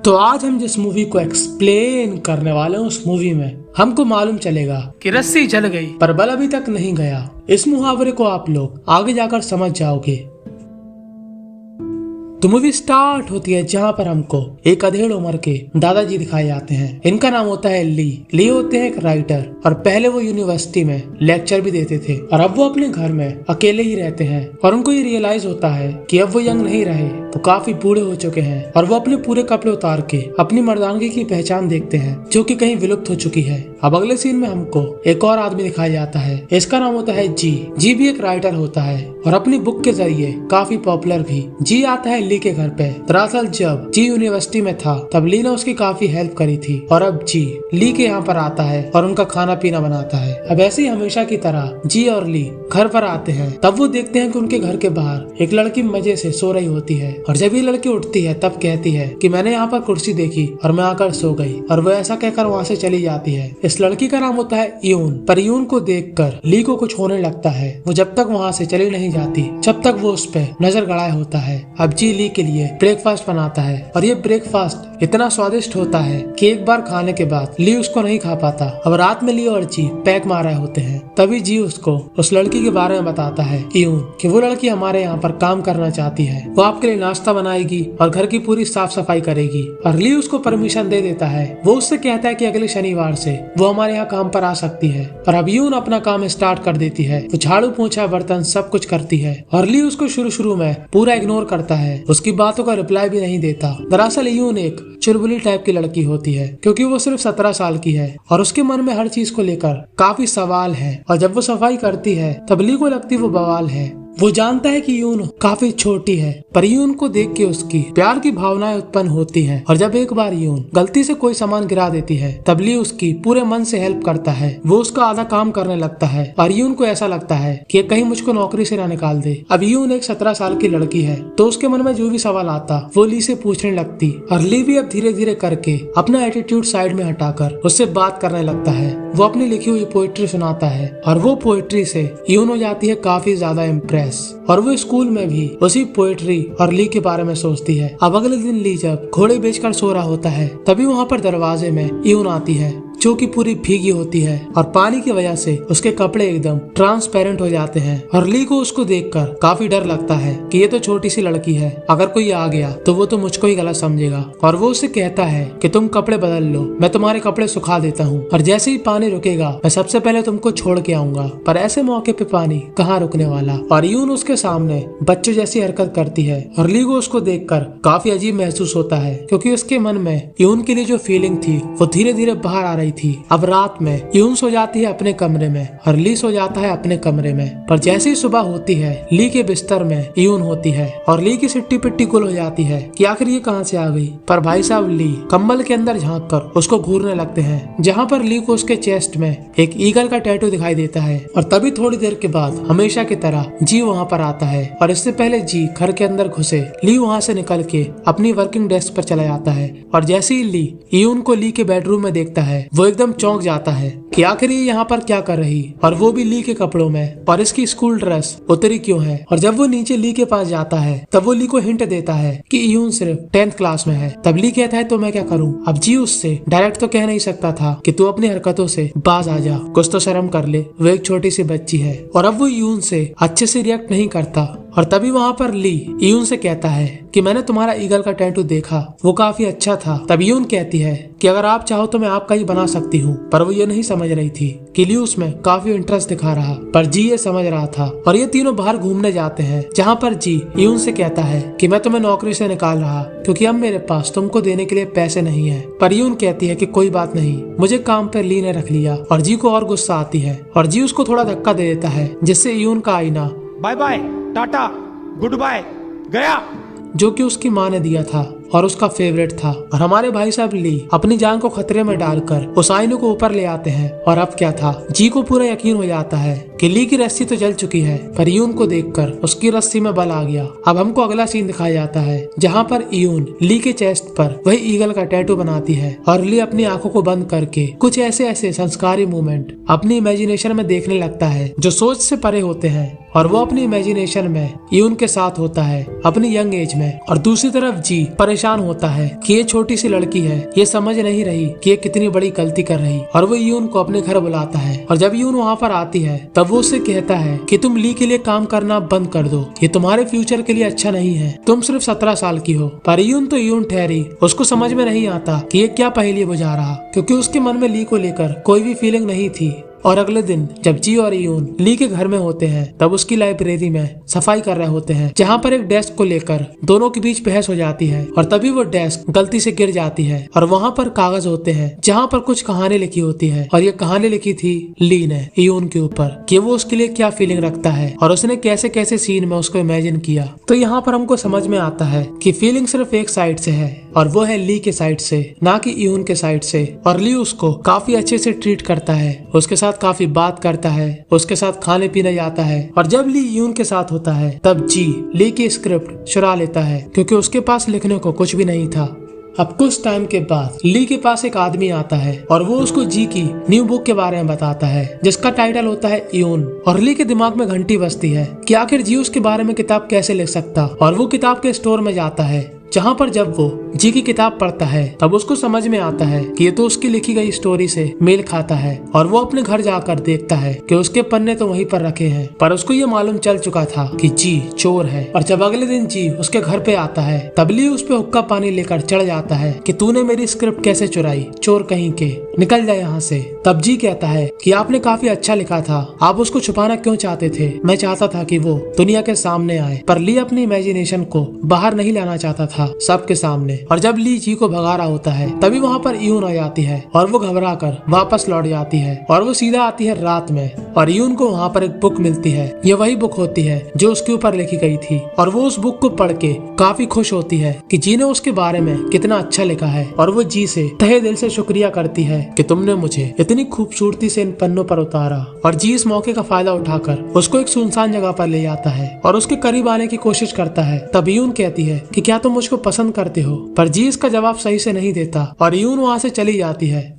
तो आज हम जिस मूवी को एक्सप्लेन करने वाले हैं उस मूवी में हमको मालूम चलेगा कि रस्सी जल गई पर बल अभी तक नहीं गया। इस मुहावरे को आप लोग आगे जाकर समझ जाओगे। तो मूवी स्टार्ट होती है जहाँ पर हमको एक अधेड़ उम्र के दादाजी दिखाए जाते हैं। इनका नाम होता है ली होते हैं एक राइटर और पहले वो यूनिवर्सिटी में लेक्चर भी देते थे और अब वो अपने घर में अकेले ही रहते हैं और उनको ये रियलाइज होता है कि अब वो यंग नहीं रहे, वो काफी बूढ़े हो चुके हैं और वो अपने पूरे कपड़े उतार के अपनी मर्दानगी की पहचान देखते हैं जो कि कहीं विलुप्त हो चुकी है। अब अगले सीन में हमको एक और आदमी दिखाया जाता है। इसका नाम होता है जी भी एक राइटर होता है और अपनी बुक के जरिए काफी पॉपुलर भी। जी आता है ली के घर पे। दरअसल जब जी यूनिवर्सिटी में था तब ली ने उसकी काफी हेल्प करी थी और अब जी ली के यहाँ पर आता है और उनका खाना पीना बनाता है। अब ऐसे ही हमेशा की तरह जी और ली घर पर आते हैं। तब वो देखते हैं कि उनके घर के बाहर एक लड़की मजे से सो रही होती है और जब ये लड़की उठती है तब कहती है कि मैंने यहाँ पर कुर्सी देखी और मैं आकर सो गई और वो ऐसा कहकर वहाँ से चली जाती है। इस लड़की का नाम होता है यून। पर यून को देखकर ली को कुछ होने लगता है। वो जब तक वहाँ से चली नहीं जाती जब तक वो उस पे नजर गड़ाए होता है। अब जी ली के लिए ब्रेकफास्ट बनाता है और ये ब्रेकफास्ट इतना स्वादिष्ट होता है कि एक बार खाने के बाद ली उसको नहीं खा पाता। अब रात में ली और जी पैक मार रहे होते हैं। तभी जी उसको उस लड़की के बारे में बताता है यून कि वो लड़की हमारे यहाँ पर काम करना चाहती है। वो आपके लिए नाश्ता बनाएगी और घर की पूरी साफ सफाई करेगी और ली उसको परमिशन दे देता है। वो उससे कहता है कि अगले शनिवार से वो हमारे यहाँ काम पर आ सकती है। और अब यून अपना काम स्टार्ट कर देती है। वो झाड़ू पोंछा बर्तन सब कुछ करती है और ली उसको शुरू में पूरा इग्नोर करता है, उसकी बातों का रिप्लाई भी नहीं देता। दरअसल यून एक चुलबुली टाइप की लड़की होती है क्योंकि वो सिर्फ 17 साल की है और उसके मन में हर चीज को लेकर काफी सवाल है और जब वो सफाई करती है तब ली को लगती वो बवाल है। वो जानता है कि यून काफी छोटी है पर यून को देख के उसकी प्यार की भावनाएं उत्पन्न होती हैं और जब एक बार यून गलती से कोई सामान गिरा देती है तब ली उसकी पूरे मन से हेल्प करता है। वो उसका आधा काम करने लगता है और यून को ऐसा लगता है कि कहीं मुझको नौकरी से ना निकाल दे। अब यून एक 17 साल की लड़की है तो उसके मन में जो भी सवाल आता वो ली से पूछने लगती और ली भी अब धीरे धीरे करके अपना एटीट्यूड साइड में हटाकर उससे बात करने लगता है। वो अपनी लिखी हुई पोएट्री सुनाता है और वो पोएट्री से यून हो जाती है काफी ज्यादा इम्प्रेस और वो स्कूल में भी उसी पोएट्री और ली के बारे में सोचती है। अब अगले दिन ली जब घोड़े बेचकर सो रहा होता है तभी वहाँ पर दरवाजे में यून आती है जो कि पूरी भीगी होती है और पानी की वजह से उसके कपड़े एकदम ट्रांसपेरेंट हो जाते हैं और ली को उसको देखकर काफी डर लगता है कि ये तो छोटी सी लड़की है, अगर कोई आ गया तो वो तो मुझको ही गलत समझेगा। और वो उससे कहता है कि तुम कपड़े बदल लो, मैं तुम्हारे कपड़े सुखा देता हूँ और जैसे ही पानी रुकेगा मैं सबसे पहले तुमको छोड़ के आऊंगा। पर ऐसे मौके पे पानी कहाँ रुकने वाला और यून उसके सामने बच्चों जैसी हरकत करती है और ली को उसको देखकर काफी अजीब महसूस होता है क्योंकि उसके मन में यून के लिए जो फीलिंग थी वो धीरे धीरे बाहर आ रही थी। अब रात में यून सो जाती है अपने कमरे में और ली सो जाता है अपने कमरे में। पर जैसे ही सुबह होती है ली के बिस्तर में यून होती है और ली की सिट्टी पिट्टी गुल हो जाती है कि आखिर ये कहाँ से आ गई। पर भाई साहब ली कंबल के अंदर झांक कर उसको घूरने लगते हैं जहाँ पर ली को उसके चेस्ट में एक ईगल का टैटू दिखाई देता है। और तभी थोड़ी देर के बाद हमेशा की तरह जी वहाँ पर आता है और इससे पहले जी घर के अंदर घुसे ली वहाँ से निकल के अपनी वर्किंग डेस्क पर चला जाता है और जैसे ही ली यून को ली के बेडरूम में देखता है वो एकदम चौंक जाता है कि आखिर ये यहाँ पर क्या कर रही और वो भी ली के कपड़ों में और इसकी स्कूल ड्रेस उतरी क्यों है। और जब वो नीचे ली के पास जाता है तब वो ली को हिंट देता है कि यून सिर्फ 10th क्लास में है। तब ली कहता है तो मैं क्या करूँ। अब जी उससे डायरेक्ट तो कह नहीं सकता था कि तू अपनी हरकतों से बाज आ जा, कुछ तो शर्म कर ले, वो एक छोटी सी बच्ची है। और अब वो यून से अच्छे से रिएक्ट नहीं करता और तभी वहाँ पर ली यून से कहता है कि मैंने तुम्हारा ईगल का टैटू देखा, वो काफी अच्छा था। तब यून कहती है कि अगर आप चाहो तो मैं आपका ही बना सकती हूँ। पर वो ये नहीं समझ रही थी कि ली उसमें काफी इंटरेस्ट दिखा रहा, पर जी ये समझ रहा था। और ये तीनों बाहर घूमने जाते हैं जहाँ पर जी यून से कहता है कि मैं तुम्हें नौकरी से निकाल रहा क्योंकि अब मेरे पास तुमको देने के लिए पैसे नहीं है। पर यून कहती है कि कोई बात नहीं, मुझे काम पर ली ने रख लिया। और जी को और गुस्सा आती है और जी उसको थोड़ा धक्का दे देता है जिससे यून का आईना बाय बाय टाटा गुड बाय गया, जो कि उसकी माँ ने दिया था और उसका फेवरेट था। और हमारे भाई साहब ली अपनी जान को खतरे में डालकर उस आईने को ऊपर ले आते हैं। और अब क्या था, जी को पूरा यकीन हो जाता है कि ली की रस्सी तो जल चुकी है पर यून को देखकर उसकी रस्सी में बल आ गया। अब हमको अगला सीन दिखाया जाता है जहाँ पर यून ली के चेस्ट पर वही ईगल का टैटू बनाती है और ली अपनी आंखों को बंद करके कुछ ऐसे संस्कारी मूवमेंट अपनी इमेजिनेशन में देखने लगता है जो सोच से परे होते हैं। और वो अपनी इमेजिनेशन में यून के साथ होता है अपनी यंग एज में। और दूसरी तरफ जी परेशान होता है कि ये छोटी सी लड़की है, ये समझ नहीं रही कि ये कितनी बड़ी गलती कर रही। और वो यून को अपने घर बुलाता है और जब यून वहाँ पर आती है तब वो उससे कहता है कि तुम ली के लिए काम करना बंद कर दो, ये तुम्हारे फ्यूचर के लिए अच्छा नहीं है, तुम सिर्फ 17 साल की हो। पर यून तो यून ठहरी, उसको समझ में नहीं आता कि ये क्या पहेली बुझा रहा, क्योंकि उसके मन में ली को लेकर कोई भी फीलिंग नहीं थी। और अगले दिन जब जी और यून ली के घर में होते हैं तब उसकी लाइब्रेरी में सफाई कर रहे होते हैं, जहाँ पर एक डेस्क को लेकर दोनों के बीच बहस हो जाती है। और तभी वो डेस्क गलती से गिर जाती है और वहाँ पर कागज होते हैं जहाँ पर कुछ कहानी लिखी होती है। और ये कहानी लिखी थी ली ने यून के ऊपर कि वो उसके लिए क्या फीलिंग रखता है और उसने कैसे कैसे सीन में उसको इमेजिन किया। तो यहाँ पर हमको समझ में आता है कि फीलिंग सिर्फ एक साइड से है और वो है ली के साइड से, ना कि यून के साइड से। और ली उसको काफी अच्छे से ट्रीट करता है, उसके साथ काफी बात करता है, उसके साथ खाने पीने जाता है। और जब ली यून के साथ होता है तब जी ली की स्क्रिप्ट चुरा लेता है, क्योंकि उसके पास लिखने को कुछ भी नहीं था। अब कुछ टाइम के बाद ली के पास एक आदमी आता है और वो उसको जी की न्यू बुक के बारे में बताता है, जिसका टाइटल होता है यून। और ली के दिमाग में घंटी बजती है कि आखिर जी उसके बारे में किताब कैसे लिख सकता। और वो किताब के स्टोर में जाता है, जहाँ पर जब वो जी की किताब पढ़ता है तब उसको समझ में आता है कि ये तो उसकी लिखी गई स्टोरी से मेल खाता है। और वो अपने घर जाकर देखता है कि उसके पन्ने तो वहीं पर रखे हैं, पर उसको ये मालूम चल चुका था कि जी चोर है। और जब अगले दिन जी उसके घर पे आता है तब ली उस पे हुक्का पानी लेकर चढ़ जाता है कि तूने मेरी स्क्रिप्ट कैसे चुराई, चोर कहीं के, निकल जाए यहाँ से। तब जी कहता है कि आपने काफी अच्छा लिखा था, आप उसको छुपाना क्यों चाहते थे? मैं चाहता था कि वो दुनिया के सामने आए, पर ली अपनी इमेजिनेशन को बाहर नहीं लाना चाहता था सबके सामने। और जब ली जी को भगा रहा होता है तभी वहाँ पर यून आ जाती है और वो घबरा कर वापस लौट जाती है और वो सीधा आती है रात में। और यून को वहाँ पर एक बुक मिलती है, ये वही बुक होती है जो उसके ऊपर लिखी गई थी। और वो उस बुक को पढ़ के काफी खुश होती है कि जी ने उसके बारे में कितना अच्छा लिखा है। और वो जी से तहे दिल से शुक्रिया करती है कि तुमने मुझे इतनी खूबसूरती से इन पन्नों पर उतारा। और जी इस मौके का फायदा उठाकर उसको एक सुनसान जगह पर ले जाता है और उसके करीब आने की कोशिश करता है। तब यून कहती है कि क्या तुम मुझको पसंद करते हो? पर जी इसका जवाब सही से नहीं देता और यून वहाँ से चली जाती है।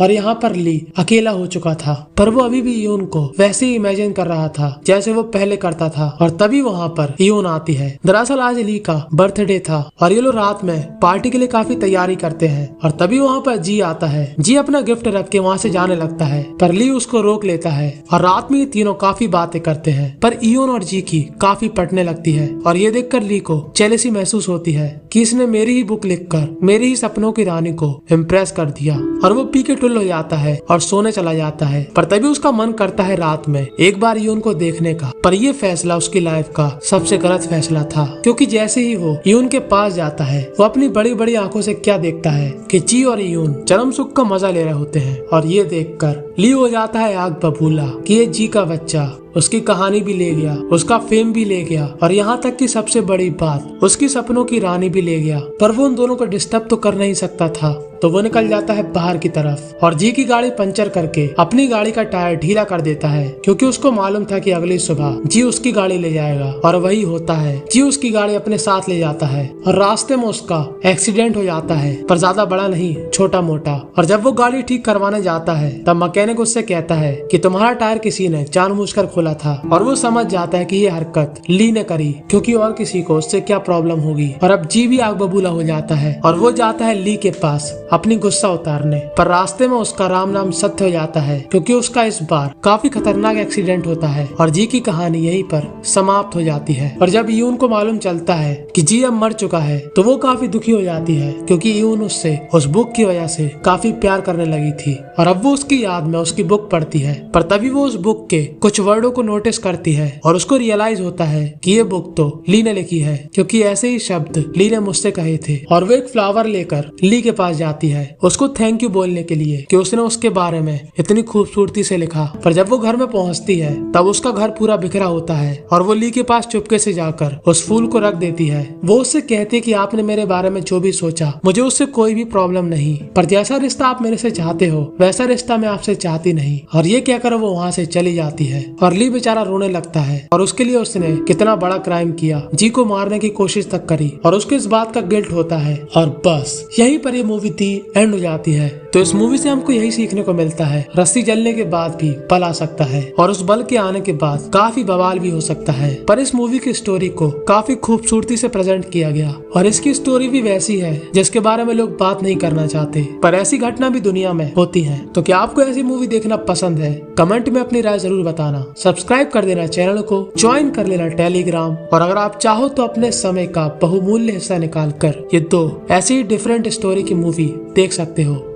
और यहाँ पर ली अकेला हो चुका था, पर वो अभी भी यून को वैसे ही इमेजिन कर रहा था जैसे वो पहले करता था। और तभी वहाँ पर यून आती है। दरअसल आज ली का बर्थडे था और ये लोग रात में पार्टी के लिए काफी तैयारी करते हैं। और तभी वहाँ पर जी आता है। जी अपना गिफ्ट रख के वहाँ से जाने लगता है, पर ली उसको रोक लेता है। और रात में ये तीनों काफी बातें करते हैं, पर यून और जी की काफी पटने लगती है। और ये देखकर ली को जेलसी महसूस होती है कि इसने मेरी ही बुक लिखकर मेरी ही सपनों की रानी को इम्प्रेस कर दिया। और वो पी के हो जाता है और सोने चला जाता है। पर तभी उसका मन करता है रात में एक बार यून को देखने का। पर ये फैसला उसकी लाइफ का सबसे गलत फैसला था, क्योंकि जैसे ही वो यून के पास जाता है वो अपनी बड़ी बड़ी आंखों से क्या देखता है कि जी और यून चरम सुख का मजा ले रहे होते हैं। और ये देखकर ली हो जाता है आग बबूला कि ये जी का बच्चा उसकी कहानी भी ले गया, उसका फेम भी ले गया, और यहाँ तक कि सबसे बड़ी बात उसकी सपनों की रानी भी ले गया। पर वो उन दोनों को डिस्टर्ब तो कर नहीं सकता था, तो वो निकल जाता है बाहर की तरफ और जी की गाड़ी पंचर करके अपनी गाड़ी का टायर ढीला कर देता है, क्योंकि उसको मालूम था कि अगली सुबह जी उसकी गाड़ी ले जाएगा। और वही होता है, जी उसकी गाड़ी अपने साथ ले जाता है और रास्ते में उसका एक्सीडेंट हो जाता है, पर ज्यादा बड़ा नहीं, छोटा मोटा। और जब वो गाड़ी ठीक करवाने जाता है तब मैकेनिक उससे कहता है कि तुम्हारा टायर किसी ने जानबूझकर खोला था। और वो समझ जाता है कि ये हरकत ली ने करी, क्योंकि और किसी को उससे क्या प्रॉब्लम होगी। और अब जी भी आग बबूला हो जाता है और वो जाता है ली के पास अपनी गुस्सा उतारने। पर रास्ते में उसका राम नाम सत्य हो जाता है, क्योंकि उसका इस बार काफी खतरनाक एक्सीडेंट होता है और जी की कहानी यहीं पर समाप्त हो जाती है। और जब यून को मालूम चलता है कि जी अब मर चुका है तो वो काफी दुखी हो जाती है, क्योंकि यून उससे उस बुक की वजह से काफी प्यार करने लगी थी। और अब वो उसकी याद में उसकी बुक पढ़ती है, पर तभी वो उस बुक के कुछ वर्डों को नोटिस करती है और उसको रियलाइज होता है कि ये बुक तो ली ने लिखी है, क्योंकि ऐसे ही शब्द ली ने मुझसे कहे थे। और वो एक फ्लावर लेकर ली के पास जाती है उसको थैंक यू बोलने के लिए कि उसने उसके बारे में इतनी खूबसूरती से लिखा। पर जब वो घर में पहुंचती है तब उसका घर पूरा बिखरा होता है और वो ली के पास चुपके से जाकर उस फूल को रख देती है। वो उससे कहती है कि आपने मेरे बारे में जो भी सोचा मुझे उससे कोई भी प्रॉब्लम नहीं, पर जैसा रिश्ता आप मेरे से चाहते हो वैसा रिश्ता मैं आपसे चाहती नहीं। और ये कहकर वो वहाँ से चली जाती है और ली बेचारा रोने लगता है और उसके लिए उसने कितना बड़ा क्राइम किया, जी को मारने की कोशिश तक करी और उसको इस बात का गिल्ट होता है। और बस यहीं पर ये मूवी थी एंड हो जाती है। तो इस मूवी से हमको यही सीखने को मिलता है, रस्सी जलने के बाद भी बल आ सकता है और उस बल के आने के बाद काफी बवाल भी हो सकता है। पर इस मूवी की स्टोरी को काफी खूबसूरती से प्रेजेंट किया गया और इसकी स्टोरी भी वैसी है जिसके बारे में लोग बात नहीं करना चाहते, पर ऐसी घटना भी दुनिया में होती है। तो क्या आपको ऐसी मूवी देखना पसंद है? कमेंट में अपनी राय जरूर बताना। सब्सक्राइब कर देना चैनल को, ज्वाइन कर लेना टेलीग्राम, और अगर आप चाहो तो अपने समय का बहुमूल्य हिस्सा निकाल कर ये 2 ऐसी डिफरेंट स्टोरी की मूवी देख सकते हो।